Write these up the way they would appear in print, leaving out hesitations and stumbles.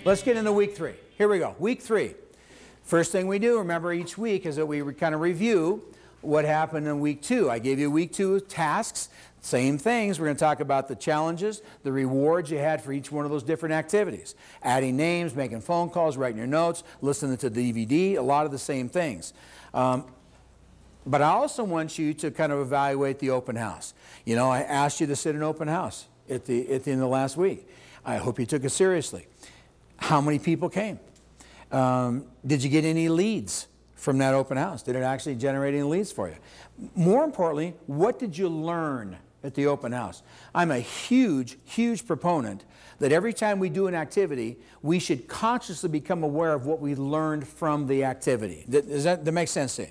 Let's get into week 3. Here we go. Week 3. First thing we do, remember, each week is that we kind of review what happened in week 2. I gave you week 2 tasks. Same things. We're going to talk about the challenges, the rewards you had for each one of those different activities. Adding names, making phone calls, writing your notes, listening to the DVD, a lot of the same things. But I also want you to kind of evaluate the open house. You know, I asked you to sit in open house at the end of the last week. I hope you took it seriously. How many people came? Did you get any leads from that open house? Did it actually generate any leads for you? More importantly, what did you learn at the open house? I'm a huge, huge proponent that every time we do an activity, we should consciously become aware of what we learned from the activity. Does that make sense to you?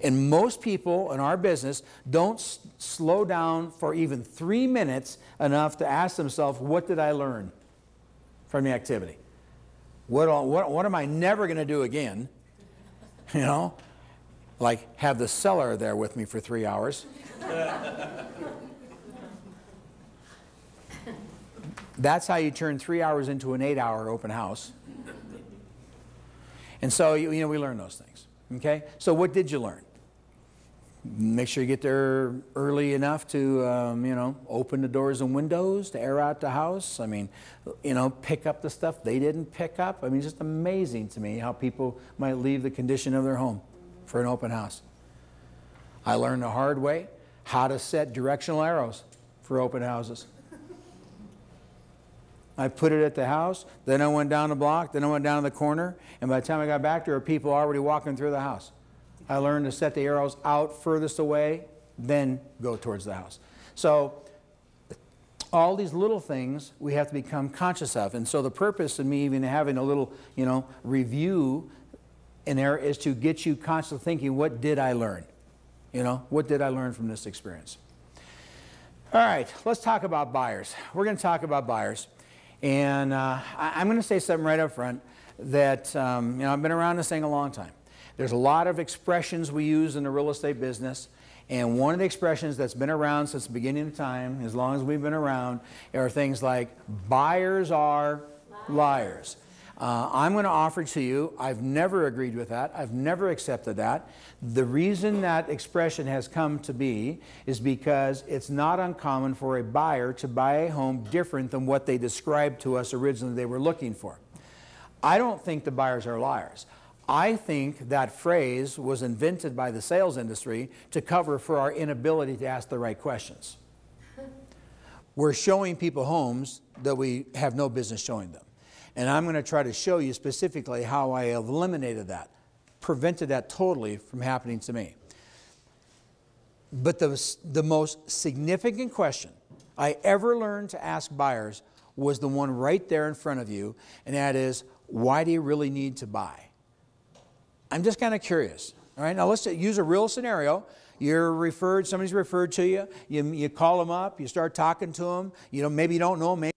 And most people in our business don't slow down for even 3 minutes enough to ask themselves, what did I learn from the activity? What am I never going to do again? You know, like have the seller there with me for 3 hours. That's how you turn 3 hours into an 8-hour open house. And so, you know, we learn those things. Okay? So what did you learn? Make sure you get there early enough to, you know, open the doors and windows to air out the house. I mean, you know, pick up the stuff they didn't pick up. I mean, it's just amazing to me how people might leave the condition of their home for an open house. I learned the hard way how to set directional arrows for open houses. I put it at the house, then I went down the block, then I went down to the corner, and by the time I got back, there were people already walking through the house. I learned to set the arrows out furthest away, then go towards the house. So all these little things we have to become conscious of. And so the purpose of me even having a little, you know, review in there is to get you constantly thinking, what did I learn? You know, what did I learn from this experience? All right, let's talk about buyers. We're going to talk about buyers. And I'm going to say something right up front that, you know, I've been around this thing a long time. There's a lot of expressions we use in the real estate business, and one of the expressions that's been around since the beginning of time, as long as we've been around, are things like, buyers are liars. I'm going to offer to you, I've never agreed with that. I've never accepted that. The reason that expression has come to be is because it's not uncommon for a buyer to buy a home different than what they described to us originally they were looking for. I don't think the buyers are liars. I think that phrase was invented by the sales industry to cover for our inability to ask the right questions. We're showing people homes that we have no business showing them. And I'm going to try to show you specifically how I eliminated that, prevented that totally from happening to me. But the most significant question I ever learned to ask buyers was the one right there in front of you, and that is, why do you really need to buy? I'm just kind of curious. All right, now let's use a real scenario. You're referred, somebody's referred to you, you call them up, you start talking to them, you know, maybe you don't know them, maybe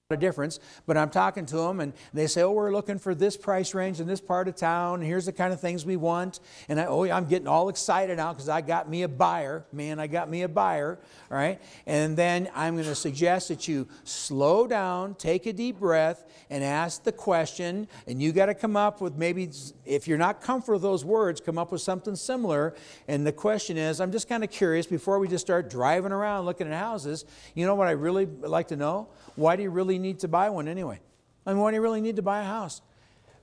a difference, but I'm talking to them and they say, oh, we're looking for this price range in this part of town, and here's the kind of things we want. And I'm getting all excited now because I got me a buyer. Man, I got me a buyer. All right. And then I'm going to suggest that you slow down, take a deep breath, and ask the question. And you got to come up with, maybe, if you're not comfortable with those words, come up with something similar. And the question is, I'm just kind of curious, before we just start driving around looking at houses, you know what I really like to know? Why do you really need to buy one anyway? I mean, why do you really need to buy a house?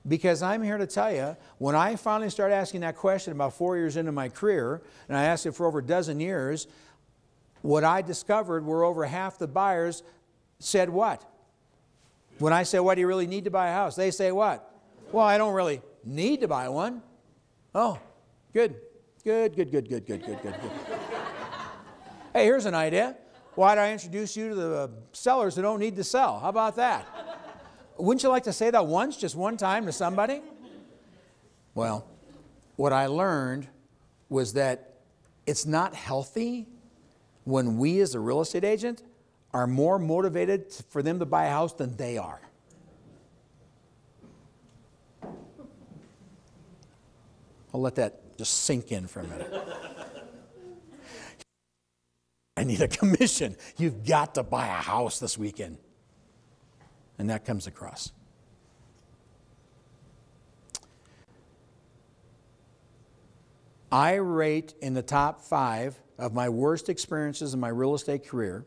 Because I'm here to tell you, when I finally started asking that question about 4 years into my career, and I asked it for over a dozen years, what I discovered were over half the buyers said what? When I say, why do you really need to buy a house? They say what? Well, I don't really need to buy one. Oh, good. Good, good, good, good, good, good, good, good. Hey, here's an idea. Why do I introduce you to the sellers who don't need to sell? How about that? Wouldn't you like to say that once, just one time to somebody? Well, what I learned was that it's not healthy when we as a real estate agent are more motivated for them to buy a house than they are. I'll let that just sink in for a minute. I need a commission. You've got to buy a house this weekend. And that comes across. I rate in the top 5 of my worst experiences in my real estate career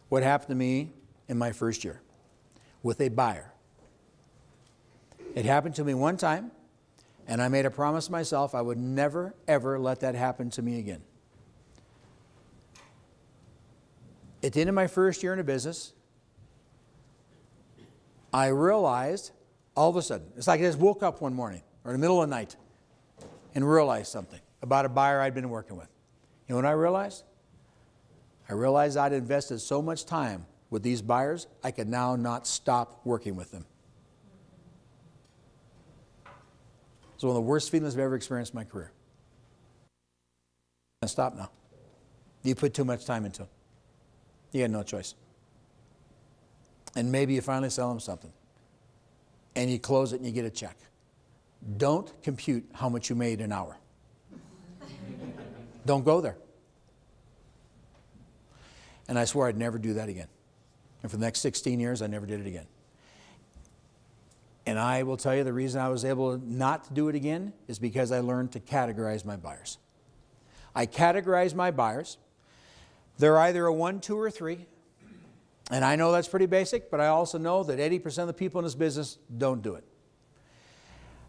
what happened to me in my first year with a buyer. It happened to me one time, and I made a promise to myself I would never, ever let that happen to me again. At the end of my first year in a business, I realized all of a sudden, it's like I just woke up one morning or in the middle of the night and realized something about a buyer I'd been working with. You know what I realized? I realized I'd invested so much time with these buyers, I could now not stop working with them. It's one of the worst feelings I've ever experienced in my career. And stop now. You put too much time into them. You had no choice. And maybe you finally sell them something. And you close it and you get a check. Don't compute how much you made an hour. Don't go there. And I swore I'd never do that again. And for the next 16 years, I never did it again. And I will tell you the reason I was able not to do it again is because I learned to categorize my buyers. I categorize my buyers. They're either a 1, 2, or 3. And I know that's pretty basic, but I also know that 80% of the people in this business don't do it.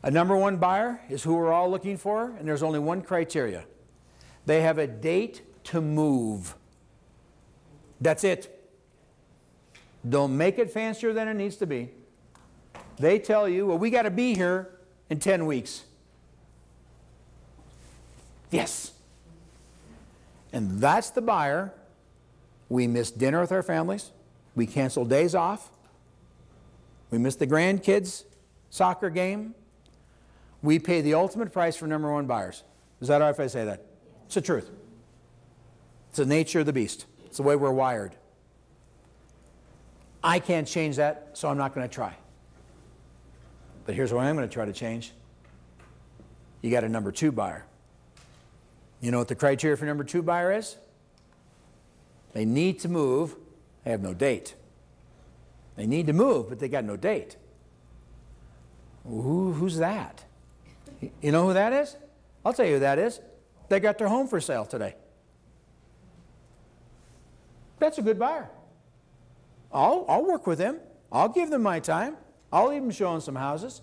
A number 1 buyer is who we're all looking for, and there's only one criteria. They have a date to move. That's it. Don't make it fancier than it needs to be. They tell you, well, we got to be here in 10 weeks. Yes. And that's the buyer. We miss dinner with our families. We cancel days off. We miss the grandkids' soccer game. We pay the ultimate price for number 1 buyers. Is that all right if I say that? It's the truth. It's the nature of the beast. It's the way we're wired. I can't change that, so I'm not going to try. But here's what I'm going to try to change. You got a number 2 buyer. You know what the criteria for number 2 buyer is? They need to move. They have no date. They need to move, but they got no date. Who's that? You know who that is? I'll tell you who that is. They got their home for sale today. That's a good buyer. I'll work with them. I'll give them my time. I'll even show them some houses.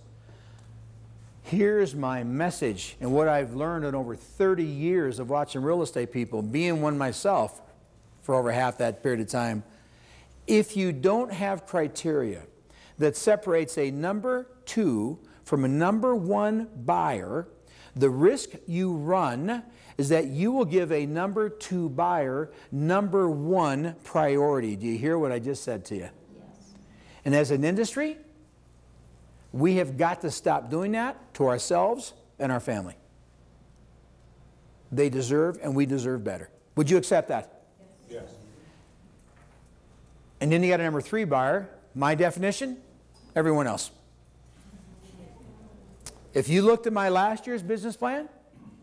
Here's my message and what I've learned in over 30 years of watching real estate people, being one myself for over half that period of time. If you don't have criteria that separates a number 2 from a number 1 buyer, the risk you run is that you will give a number 2 buyer number 1 priority. Do you hear what I just said to you? Yes. And as an industry, we have got to stop doing that to ourselves and our family. They deserve, and we deserve better. Would you accept that? Yes. And then you got a number 3 buyer. My definition, everyone else. If you looked at my last year's business plan,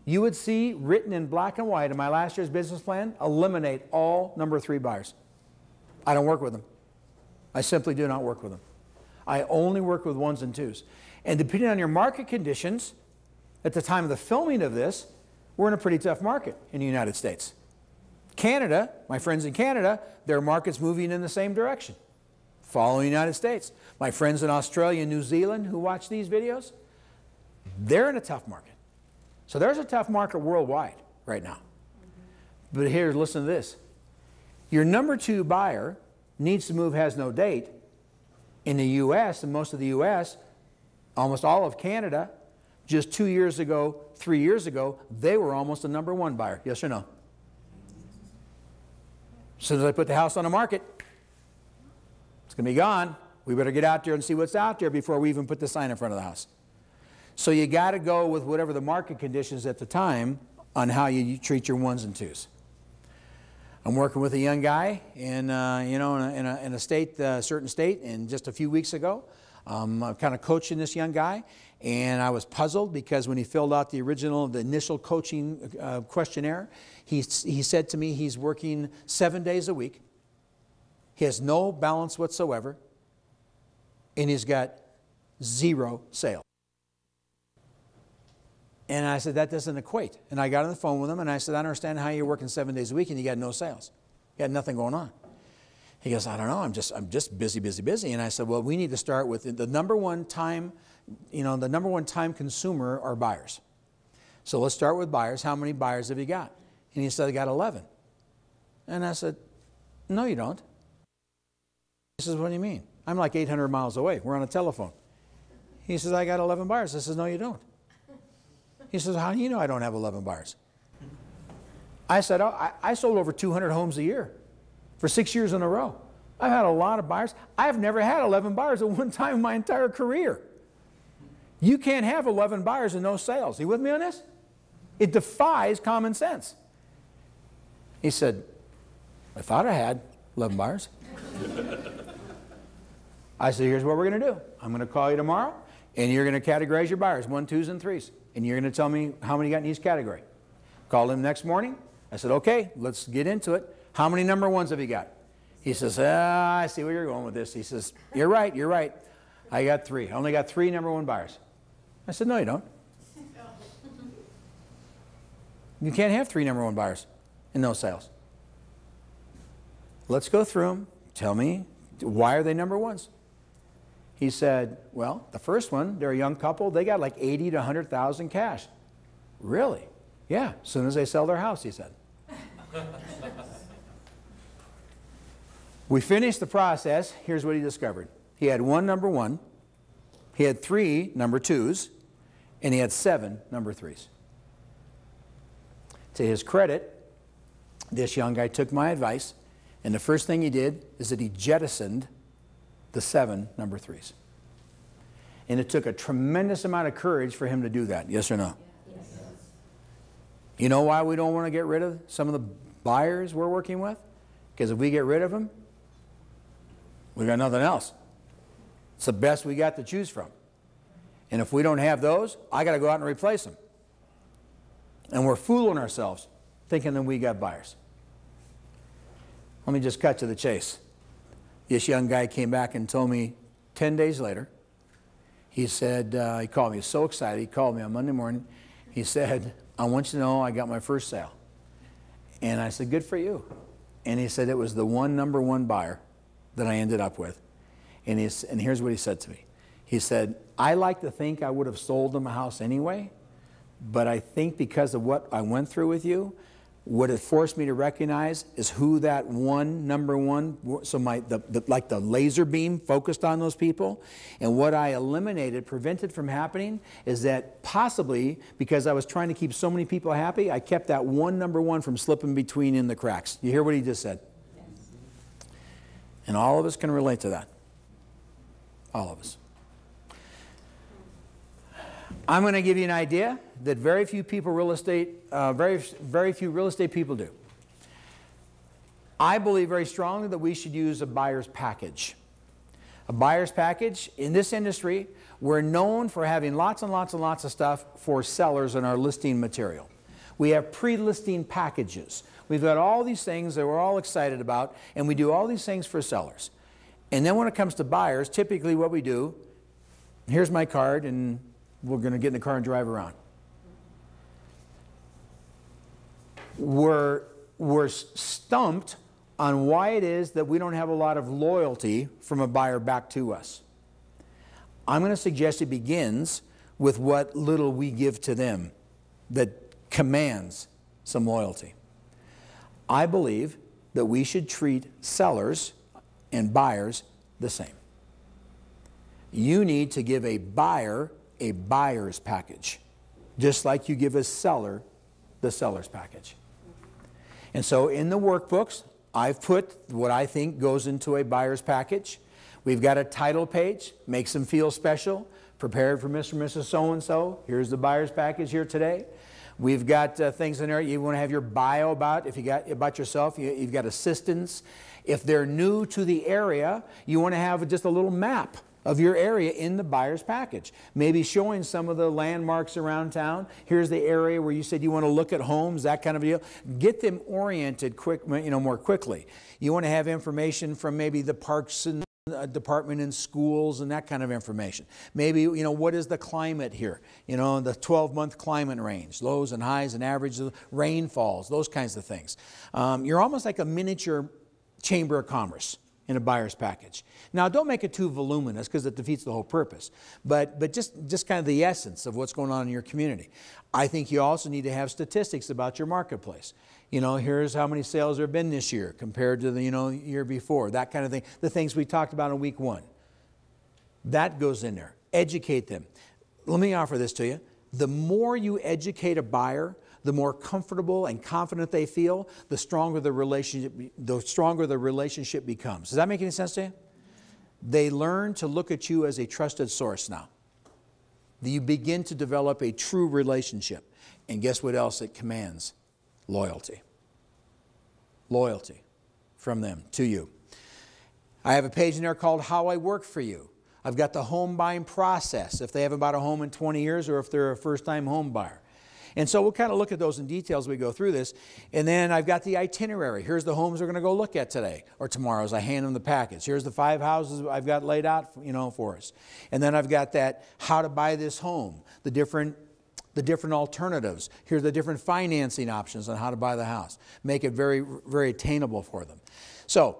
you would see written in black and white in my last year's business plan, eliminate all number 3 buyers. I don't work with them. I simply do not work with them. I only work with 1s and 2s. And depending on your market conditions, at the time of the filming of this, we're in a pretty tough market in the United States. Canada, my friends in Canada, their market's moving in the same direction, following the United States. My friends in Australia and New Zealand who watch these videos, they're in a tough market. So there's a tough market worldwide right now. But here, listen to this. Your number 2 buyer needs to move, has no date. In the U.S., and most of the U.S., almost all of Canada, just 2 years ago, 3 years ago, they were almost a number 1 buyer. Yes or no? As soon as I put the house on the market, it's going to be gone. We better get out there and see what's out there before we even put the sign in front of the house. So you got to go with whatever the market conditions at the time on how you treat your 1s and 2s. I'm working with a young guy in a state, certain state, and just a few weeks ago, I'm kind of coaching this young guy, and I was puzzled because when he filled out the initial coaching questionnaire, he said to me he's working 7 days a week. He has no balance whatsoever, and he's got 0 sales. And I said, that doesn't equate. And I got on the phone with him, and I said, I understand how you're working 7 days a week and you got no sales. You got nothing going on. He goes, I don't know, I'm just busy. And I said, well, we need to start with the number one time, the number one time consumer are buyers. So let's start with buyers. How many buyers have you got? And he said, I got 11. And I said, no, you don't. He says, what do you mean? I'm like 800 miles away. We're on a telephone. He says, I got 11 buyers. I says, no, you don't. He says, how do you know I don't have 11 buyers? I said, oh, I sold over 200 homes a year for 6 years in a row. I've had a lot of buyers. I've never had 11 buyers at one time in my entire career. You can't have 11 buyers and no sales. Are you with me on this? It defies common sense. He said, I thought I had 11 buyers. I said, here's what we're going to do. I'm going to call you tomorrow, and you're going to categorize your buyers, 1, 2s, and 3s. And you're going to tell me how many you got in each category. Called him next morning. I said, okay, let's get into it. How many number ones have you got? He says, I see where you're going with this. He says, you're right. I got 3. I only got 3 number 1 buyers. I said, no, you don't. You can't have 3 number 1 buyers and no sales. Let's go through them. Tell me, why are they number 1s? He said, well, the first one, they're a young couple. They got like 80 to 100,000 cash. Really? Yeah, as soon as they sell their house, he said. We finished the process. Here's what he discovered. He had 1 number 1. He had 3 number 2s. And he had 7 number 3s. To his credit, this young guy took my advice. And the first thing he did is that he jettisoned the 7 number 3s. And it took a tremendous amount of courage for him to do that. Yes or no? Yes. You know why we don't want to get rid of some of the buyers we're working with? Because if we get rid of them, we got nothing else. It's the best we got to choose from. And if we don't have those, I got to go out and replace them. And we're fooling ourselves thinking that we got buyers. Let me just cut to the chase. This young guy came back and told me 10 days later, he said, he called me, he was so excited, he called me on Monday morning. He said, I want you to know I got my first sale. And I said, good for you. And he said, it was the 1 number 1 buyer that I ended up with. And here's what he said to me. He said, I like to think I would have sold them a house anyway, but I think because of what I went through with you, what it forced me to recognize is who that 1 number 1, so like the laser beam focused on those people, and what I eliminated, prevented from happening, is that possibly because I was trying to keep so many people happy, I kept that 1 number 1 from slipping between in the cracks. You hear what he just said? Yes. And all of us can relate to that. All of us. I'm going to give you an idea that very few people very few real estate people do. I believe very strongly that we should use a buyer's package. A buyer's package, in this industry, we're known for having lots and lots and lots of stuff for sellers in our listing material. We have pre-listing packages. We've got all these things that we're all excited about, and we do all these things for sellers. And then when it comes to buyers, typically what we do, here's my card, and we're going to get in the car and drive around. We're stumped on why it is that we don't have a lot of loyalty from a buyer back to us. I'm going to suggest it begins with what little we give to them that commands some loyalty. I believe that we should treat sellers and buyers the same. You need to give a buyer a buyer's package, just like you give a seller the seller's package. And so in the workbooks, I've put what I think goes into a buyer's package. We've got a title page, makes them feel special, prepared for Mr. and Mrs. So-and-so. Here's the buyer's package here today. We've got things in there you want to have your bio about. If you got about yourself, you've got assistance. If they're new to the area, you want to have just a little map of your area in the buyer's package. Maybe showing some of the landmarks around town. Here's the area where you said you want to look at homes, that kind of deal. Get them oriented more quickly. You want to have information from maybe the parks and department in schools and that kind of information. Maybe, what is the climate here? The 12-month climate range, lows and highs and averages, rainfalls, those kinds of things. You're almost like a miniature chamber of commerce in a buyer's package. Now, don't make it too voluminous because it defeats the whole purpose, but just kind of the essence of what's going on in your community. I think you also need to have statistics about your marketplace. Here's how many sales there have been this year compared to the, year before, that kind of thing. The things we talked about in week 1. That goes in there. Educate them. Let me offer this to you. The more you educate a buyer, the more comfortable and confident they feel, the stronger the relationship becomes. Does that make any sense to you? They learn to look at you as a trusted source now. You begin to develop a true relationship. And guess what else it commands? Loyalty. Loyalty from them to you. I have a page in there called How I Work for You. I've got the home buying process, if they haven't bought a home in 20 years or if they're a first-time home buyer. And so we'll kind of look at those in detail as we go through this. And then I've got the itinerary. Here's the homes we're going to go look at today or tomorrow as I hand them the package. Here's the 5 houses I've got laid out, for us. And then I've got that how to buy this home, the different alternatives. Here's the different financing options on how to buy the house. Make it very, very attainable for them. So,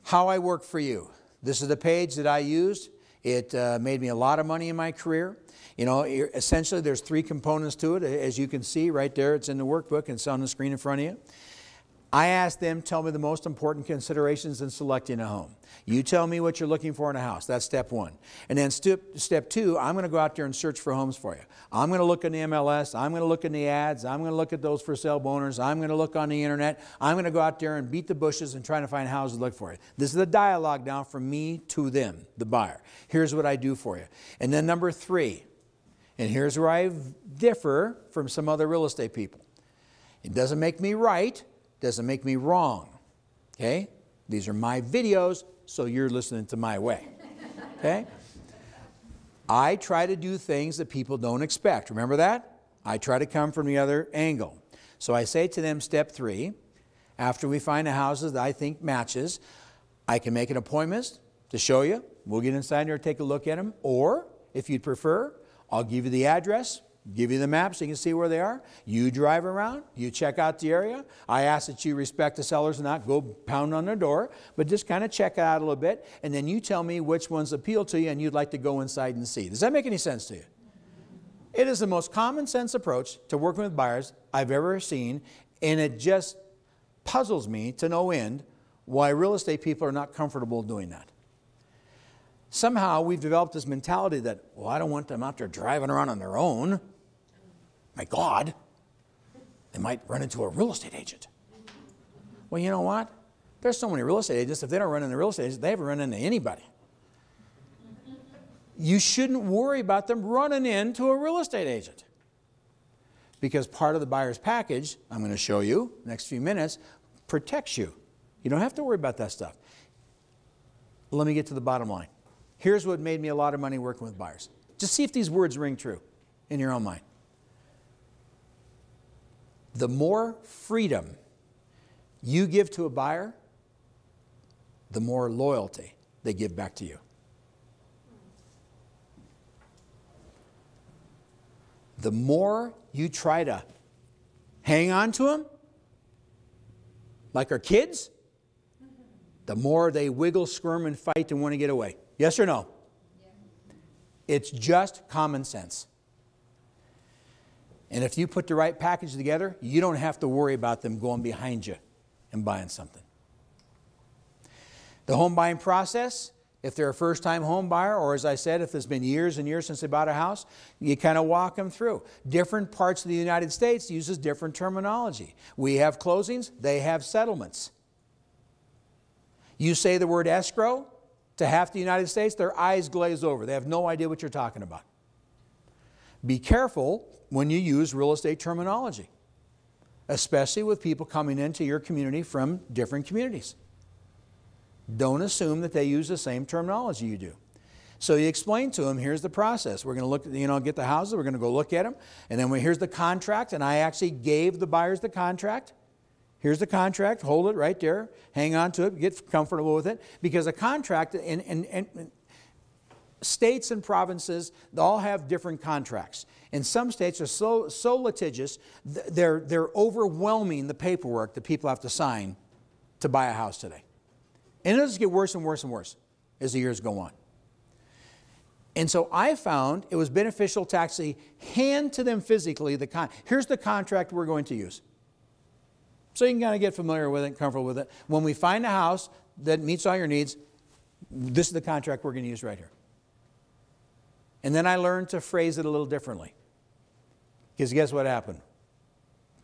How I Work for You. This is the page that I used. It made me a lot of money in my career. Essentially there's 3 components to it. As you can see right there, it's in the workbook and it's on the screen in front of you. I asked them, tell me the most important considerations in selecting a home. You tell me what you're looking for in a house. That's step 1. And then step 2, I'm going to go out there and search for homes for you. I'm going to look in the MLS. I'm going to look in the ads. I'm going to look at those for sale boners. I'm going to look on the internet. I'm going to go out there and beat the bushes and try to find houses to look for you. This is the dialogue now from me to them, the buyer. Here's what I do for you. And then number 3, and here's where I differ from some other real estate people. It doesn't make me right. Doesn't make me wrong. Okay? These are my videos, so you're listening to my way. Okay? I try to do things that people don't expect. Remember that? I try to come from the other angle. So I say to them, step 3, after we find the houses that I think matches, I can make an appointment to show you. We'll get inside there and take a look at them. Or, if you'd prefer, I'll give you the address, give you the map so you can see where they are. You drive around, you check out the area. I ask that you respect the sellers and not go pound on their door, but just kind of check it out a little bit, and then you tell me which ones appeal to you and you'd like to go inside and see. Does that make any sense to you? It is the most common sense approach to working with buyers I've ever seen, and it just puzzles me to no end why real estate people are not comfortable doing that. Somehow we've developed this mentality that, well, I don't want them out there driving around on their own. My God, they might run into a real estate agent. Well, you know what? There's so many real estate agents, if they don't run into real estate agents, they haven't run into anybody. You shouldn't worry about them running into a real estate agent. Because part of the buyer's package, I'm going to show you next few minutes, protects you. You don't have to worry about that stuff. Let me get to the bottom line. Here's what made me a lot of money working with buyers. Just see if these words ring true in your own mind. The more freedom you give to a buyer, the more loyalty they give back to you. The more you try to hang on to them, like our kids, the more they wiggle, squirm, and fight and want to get away. Yes or no? Yeah. It's just common sense. And if you put the right package together, you don't have to worry about them going behind you and buying something. The home buying process, if they're a first-time home buyer, or as I said, if it's been years and years since they bought a house, you kind of walk them through. Different parts of the United States uses different terminology. We have closings, they have settlements. You say the word escrow to half the United States, their eyes glaze over. They have no idea what you're talking about. Be careful when you use real estate terminology, especially with people coming into your community from different communities. Don't assume that they use the same terminology you do. So you explain to them, here's the process. We're going to look, get the houses, we're going to go look at them, and then here's the contract, and I actually gave the buyers the contract. Here's the contract. Hold it right there. Hang on to it. Get comfortable with it. Because a contract, in states and provinces, they all have different contracts. And some states are so litigious, they're overwhelming the paperwork that people have to sign to buy a house today. And it'll just get worse and worse and worse as the years go on. And so I found it was beneficial to actually hand to them physically here's the contract we're going to use. So you can kind of get familiar with it, comfortable with it. When we find a house that meets all your needs, this is the contract we're going to use right here. And then I learned to phrase it a little differently. Because guess what happened?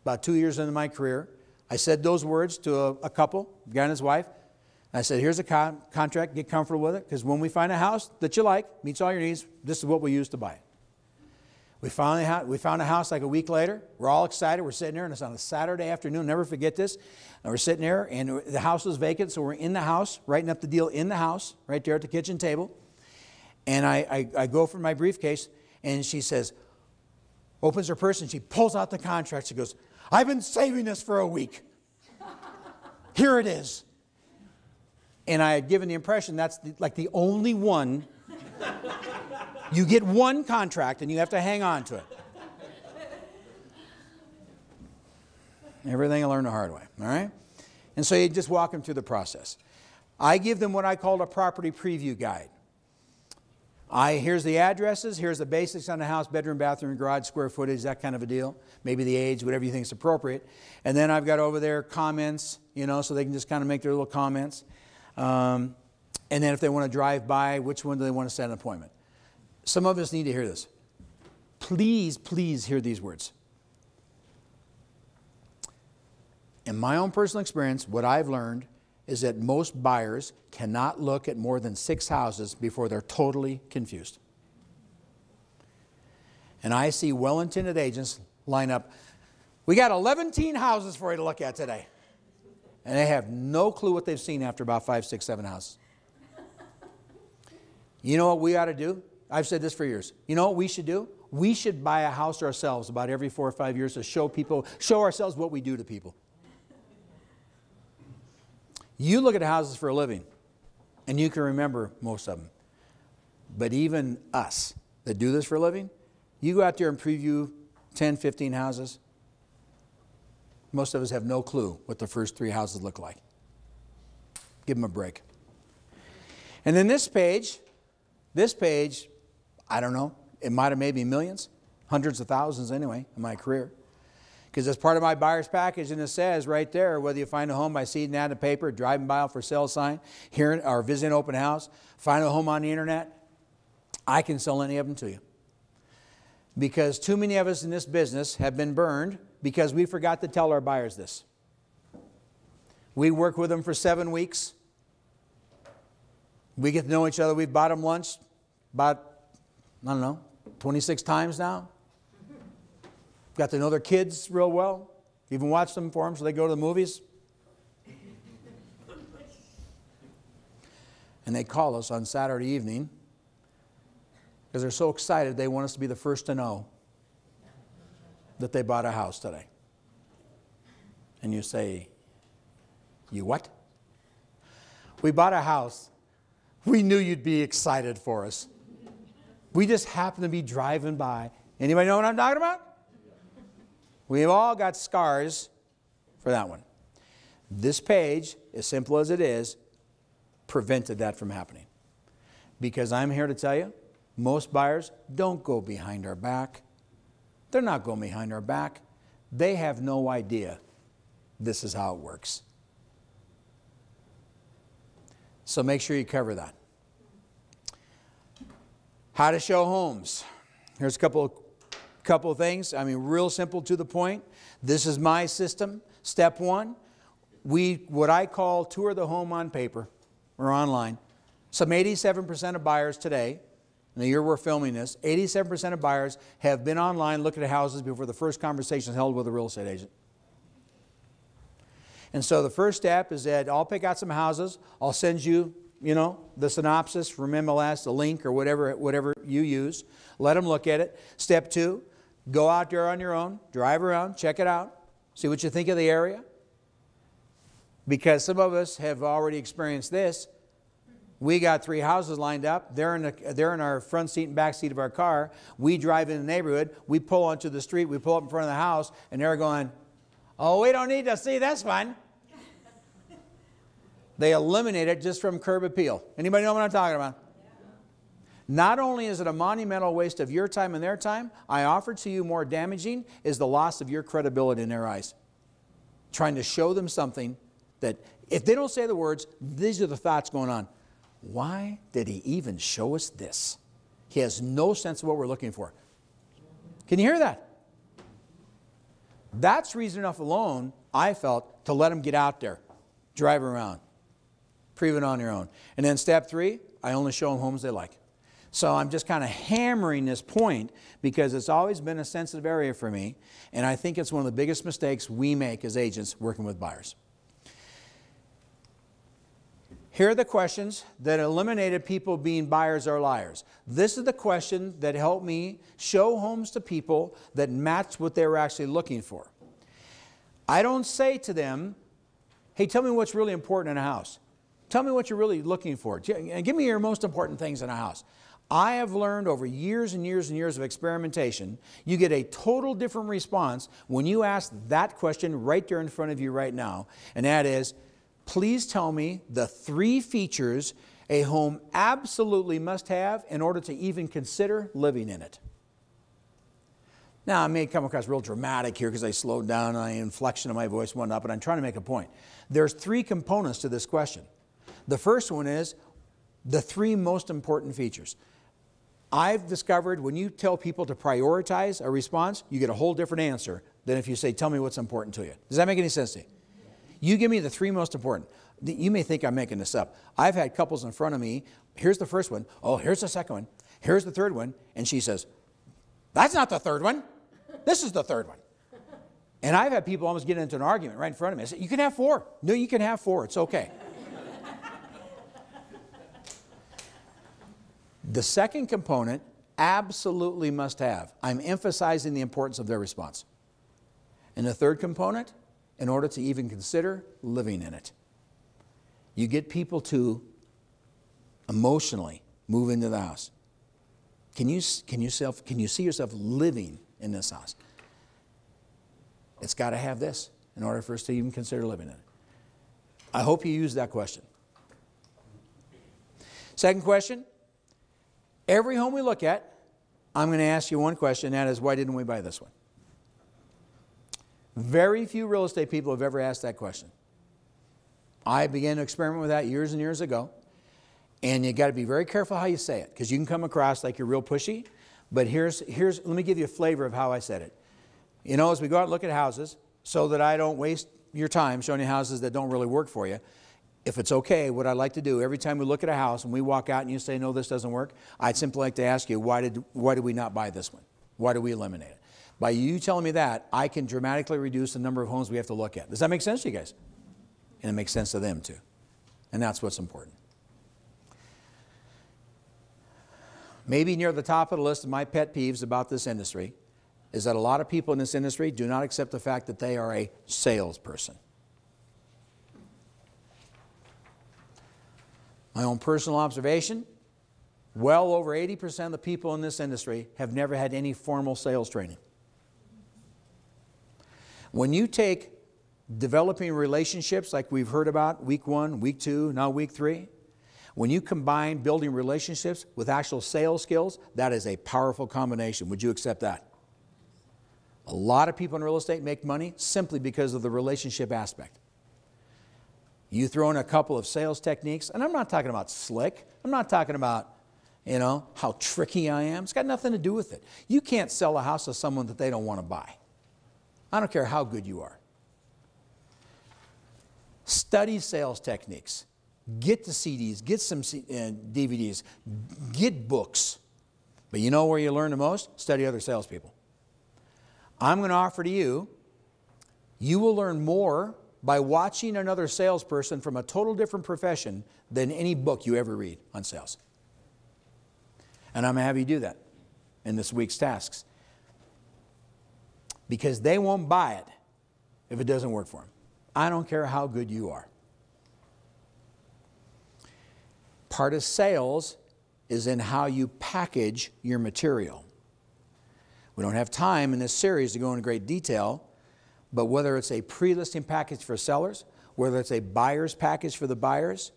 About 2 years into my career, I said those words to a couple, a guy and his wife. I said, here's a contract, get comfortable with it, because when we find a house that you like, meets all your needs, this is what we use to buy it. We found a house like a week later. We're all excited. We're sitting there, and it's on a Saturday afternoon. Never forget this. And we're sitting there, and the house was vacant, so we're in the house, writing up the deal in the house, right there at the kitchen table. And I go for my briefcase, and she says, opens her purse, and she pulls out the contract. She goes, I've been saving this for a week. Here it is. And I had given the impression that's like the only one. You get one contract and you have to hang on to it. Everything I learned the hard way, all right? And so you just walk them through the process. I give them what I call a property preview guide. Here's the addresses, here's the basics on the house, bedroom, bathroom, garage, square footage, that kind of a deal. Maybe the age, whatever you think is appropriate. And then I've got over there comments, so they can just kind of make their little comments. And then if they want to drive by, which one do they want to set an appointment? Some of us need to hear this. Please, please hear these words. In my own personal experience, what I've learned is that most buyers cannot look at more than 6 houses before they're totally confused. And I see well-intended agents line up, we got 11 houses for you to look at today. And they have no clue what they've seen after about 5, 6, 7 houses. You know what we ought to do? I've said this for years. You know what we should do? We should buy a house ourselves about every 4 or 5 years to show ourselves what we do to people. You look at houses for a living, and you can remember most of them. But even us that do this for a living, you go out there and preview 10, 15 houses. Most of us have no clue what the first 3 houses look like. Give them a break. And then this page, I don't know, it might have made me millions, hundreds of thousands anyway in my career. Because it's part of my buyer's package, and it says right there, whether you find a home by seeing an ad in the paper, driving by a for sale sign, hearing or visiting an open house, find a home on the internet, I can sell any of them to you. Because too many of us in this business have been burned because we forgot to tell our buyers this. We work with them for 7 weeks. We get to know each other. We've bought them lunch about, 26 times now. Got to know their kids real well. Even watched them for them so they go to the movies. And they call us on Saturday evening because they're so excited they want us to be the first to know that they bought a house today. And you say, you what? We bought a house. We knew you'd be excited for us. We just happened to be driving by. Anybody know what I'm talking about? We've all got scars for that one. This page, as simple as it is, prevented that from happening. Because I'm here to tell you, most buyers don't go behind our back. They're not going behind our back. They have no idea this is how it works. So make sure you cover that. How to show homes. Here's a couple of things. Real simple to the point. This is my system. Step 1, what I call tour the home on paper or online. Some 87% of buyers today, in the year we're filming this, 87% of buyers have been online looking at houses before the first conversation is held with a real estate agent. And so the first step is that I'll pick out some houses. I'll send you, the synopsis from MLS, the link, or whatever you use. Let them look at it. Step 2, go out there on your own, drive around, check it out, see what you think of the area. Because some of us have already experienced this. We got 3 houses lined up. They're in our front seat and back seat of our car. We drive in the neighborhood. We pull onto the street. We pull up in front of the house. And they're going, oh, we don't need to see this one. They eliminate it just from curb appeal. Anybody know what I'm talking about? Not only is it a monumental waste of your time and their time, I offer to you more damaging is the loss of your credibility in their eyes. Trying to show them something that, if they don't say the words, these are the thoughts going on. Why did he even show us this? He has no sense of what we're looking for. Can you hear that? That's reason enough alone, I felt, to let them get out there, drive around, prove it on your own. And then step 3, I only show them homes they like. So I'm just kind of hammering this point because it's always been a sensitive area for me, and I think it's one of the biggest mistakes we make as agents working with buyers. Here are the questions that eliminated people being buyers or liars. This is the question that helped me show homes to people that matched what they were actually looking for. I don't say to them, hey, tell me what's really important in a house. Tell me what you're really looking for. Give me your most important things in a house. I have learned over years and years and years of experimentation, you get a total different response when you ask that question right there in front of you right now. And that is, please tell me the 3 features a home absolutely must have in order to even consider living in it. Now, I may come across real dramatic here because I slowed down and the inflection of my voice went up, but I'm trying to make a point. There's 3 components to this question. The first one is the 3 most important features. I've discovered when you tell people to prioritize a response, you get a whole different answer than if you say, tell me what's important to you. Does that make any sense to you? You give me the 3 most important. You may think I'm making this up. I've had couples in front of me. Here's the first one. Oh, here's the second one. Here's the third one. And she says, that's not the third one. This is the third one. And I've had people almost get into an argument right in front of me. I said, you can have 4. No, you can have 4. It's okay. The second component, absolutely must have. I'm emphasizing the importance of their response. And the third component, in order to even consider living in it. You get people to emotionally move into the house. Can you see yourself living in this house? It's got to have this in order for us to even consider living in it. I hope you use that question. Second question. Every home we look at, I'm going to ask you one question, and that is, why didn't we buy this one? Very few real estate people have ever asked that question. I began to experiment with that years and years ago, and you got to be very careful how you say it, because you can come across like you're real pushy, but let me give you a flavor of how I said it. You know, as we go out and look at houses, so that I don't waste your time showing you houses that don't really work for you, if it's okay, what I'd like to do, every time we look at a house and we walk out and you say, no, this doesn't work, I'd simply like to ask you, why did we not buy this one? Why did we eliminate it? By you telling me that, I can dramatically reduce the number of homes we have to look at. Does that make sense to you guys? And it makes sense to them too. And that's what's important. Maybe near the top of the list of my pet peeves about this industry is that a lot of people in this industry do not accept the fact that they are a salesperson. My own personal observation, well over 80% of the people in this industry have never had any formal sales training. When you take developing relationships like we've heard about week 1, week 2, now week 3, when you combine building relationships with actual sales skills, that is a powerful combination. Would you accept that? A lot of people in real estate make money simply because of the relationship aspect. You throw in a couple of sales techniques, and I'm not talking about slick. I'm not talking about, you know, how tricky I am. It's got nothing to do with it. You can't sell a house to someone that they don't want to buy. I don't care how good you are. Study sales techniques. Get the CDs, get some DVDs, get books. But you know where you learn the most? Study other salespeople. I'm going to offer to you, you will learn more by watching another salesperson from a total different profession than any book you ever read on sales. And I'm going to have you do that in this week's tasks. Because they won't buy it if it doesn't work for them. I don't care how good you are. Part of sales is in how you package your material. We don't have time in this series to go into great detail, but whether it's a pre-listing package for sellers, whether it's a buyer's package for the buyers,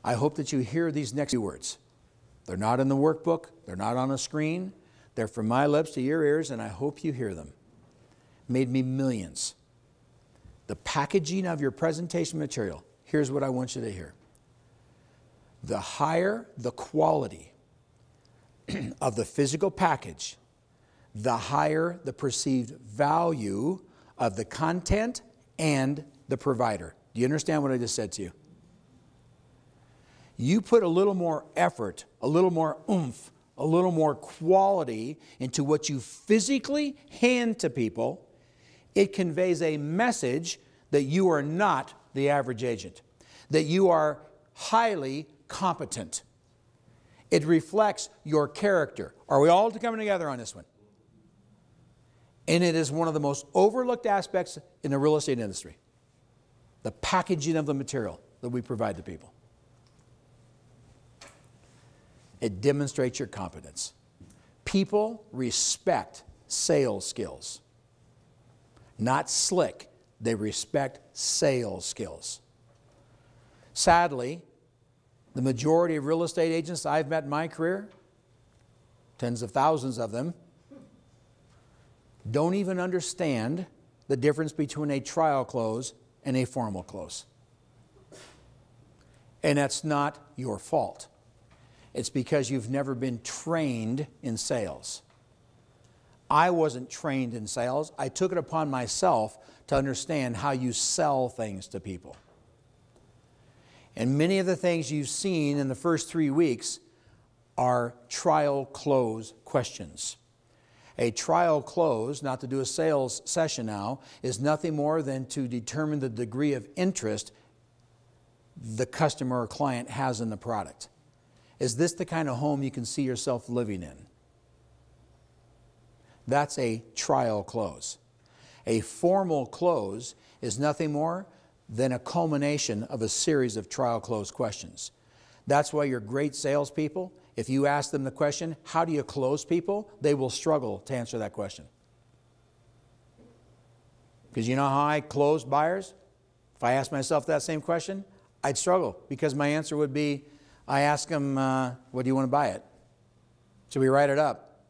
I hope that you hear these next few words. They're not in the workbook. They're not on a screen. They're from my lips to your ears, and I hope you hear them. Made me millions. The packaging of your presentation material. Here's what I want you to hear. The higher the quality of the physical package, the higher the perceived value of the content and the provider. Do you understand what I just said to you? You put a little more effort, a little more oomph, a little more quality into what you physically hand to people, it conveys a message that you are not the average agent, that you are highly competent. It reflects your character. Are we all coming together on this one? And it is one of the most overlooked aspects in the real estate industry. The packaging of the material that we provide to people. It demonstrates your competence. People respect sales skills. Not slick. They respect sales skills. Sadly, the majority of real estate agents I've met in my career, tens of thousands of them, don't even understand the difference between a trial close and a formal close. And that's not your fault. It's because you've never been trained in sales. I wasn't trained in sales. I took it upon myself to understand how you sell things to people. And many of the things you've seen in the first 3 weeks are trial close questions. A trial close, not to do a sales session now, is nothing more than to determine the degree of interest the customer or client has in the product. Is this the kind of home you can see yourself living in? That's a trial close. A formal close is nothing more than a culmination of a series of trial close questions. That's why your great salespeople, if you ask them the question, how do you close people? They will struggle to answer that question. Because you know how I close buyers? If I asked myself that same question, I'd struggle because my answer would be, I ask them, what do you want to buy it? Should we write it up?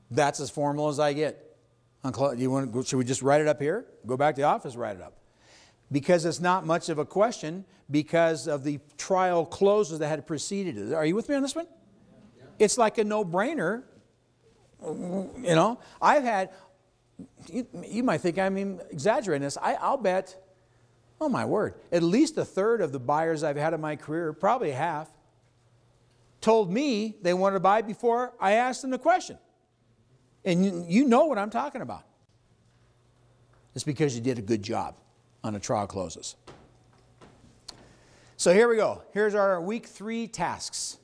That's as formal as I get. Should we just write it up here? Go back to the office, write it up. Because it's not much of a question because of the trial closes that had preceded it. Are you with me on this one? Yeah. It's like a no-brainer. You know, I've had, you might think I'm exaggerating this. I'll bet, oh my word, at least a third of the buyers I've had in my career, probably half, told me they wanted to buy before I asked them the question. And you know what I'm talking about. It's because you did a good job on the trial closes. So here we go. Here's our week 3 tasks.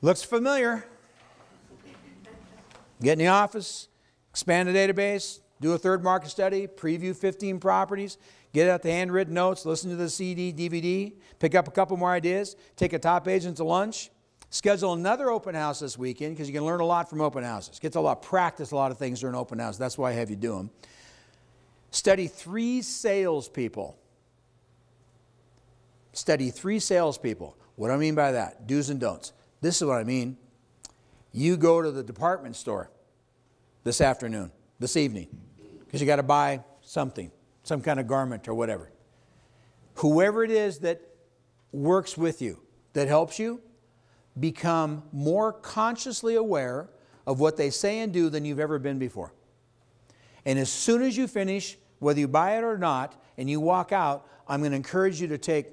Looks familiar. Get in the office, expand the database, do a third market study, preview 15 properties, get out the handwritten notes, listen to the CD, DVD, pick up a couple more ideas, take a top agent to lunch, schedule another open house this weekend because you can learn a lot from open houses. Get a lot, practice a lot of things during open house. That's why I have you do them. Study 3 salespeople. Study 3 salespeople. What do I mean by that? Do's and don'ts. This is what I mean. You go to the department store this afternoon, this evening, because you got to buy something, some kind of garment or whatever. Whoever it is that works with you, that helps you, become more consciously aware of what they say and do than you've ever been before. And as soon as you finish, whether you buy it or not, and you walk out, I'm going to encourage you to take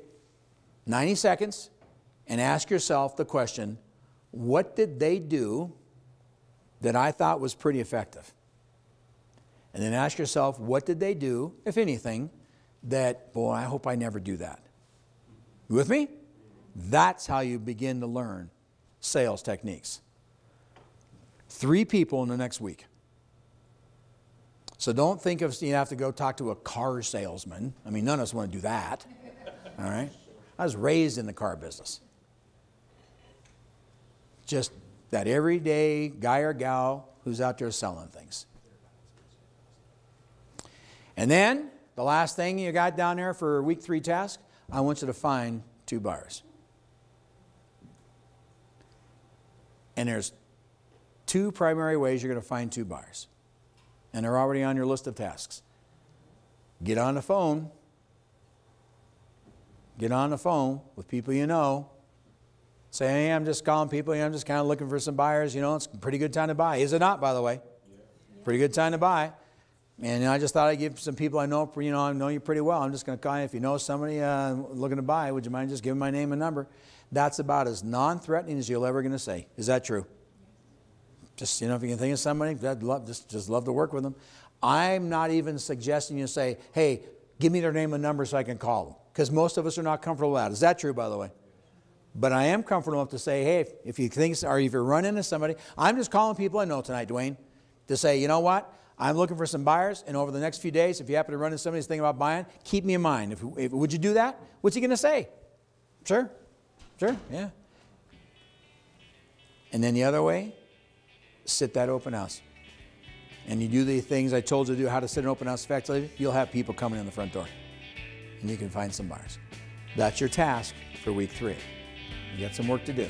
90 seconds and ask yourself the question, what did they do that I thought was pretty effective? And then ask yourself, what did they do, if anything, that, boy, I hope I never do that. You with me? That's how you begin to learn sales techniques. 3 people in the next week. So don't think of you have to go talk to a car salesman. I mean, none of us want to do that. All right? I was raised in the car business. just that everyday guy or gal who's out there selling things. And then the last thing you got down there for week 3 task, I want you to find 2 buyers. And there's 2 primary ways you're going to find 2 buyers. And they're already on your list of tasks. Get on the phone. Get on the phone with people you know. Say, hey, I'm just calling people. I'm just kind of looking for some buyers. You know, it's a pretty good time to buy. Is it not, by the way? Yeah. Pretty good time to buy. And I just thought I'd give some people I know, I know you pretty well. I'm just going to call you. If you know somebody looking to buy, would you mind just giving my name and number? That's about as non-threatening as you're ever going to say. Is that true? Just, if you can think of somebody, I'd love, just love to work with them. I'm not even suggesting you say, hey, give me their name and number so I can call them. Because most of us are not comfortable with that. Is that true, by the way? But I am comfortable enough to say, hey, if you think, or if you run into somebody, I'm just calling people I know tonight, Dwayne, to say, you know what? I'm looking for some buyers, and over the next few days, if you happen to run into somebody who's thinking about buying, keep me in mind. Would you do that? What's he going to say? Sure. Sure, yeah. And then the other way, sit that open house. And you do the things I told you to do, how to sit an open house effectively, you'll have people coming in the front door. And you can find some buyers. That's your task for week 3. You got some work to do.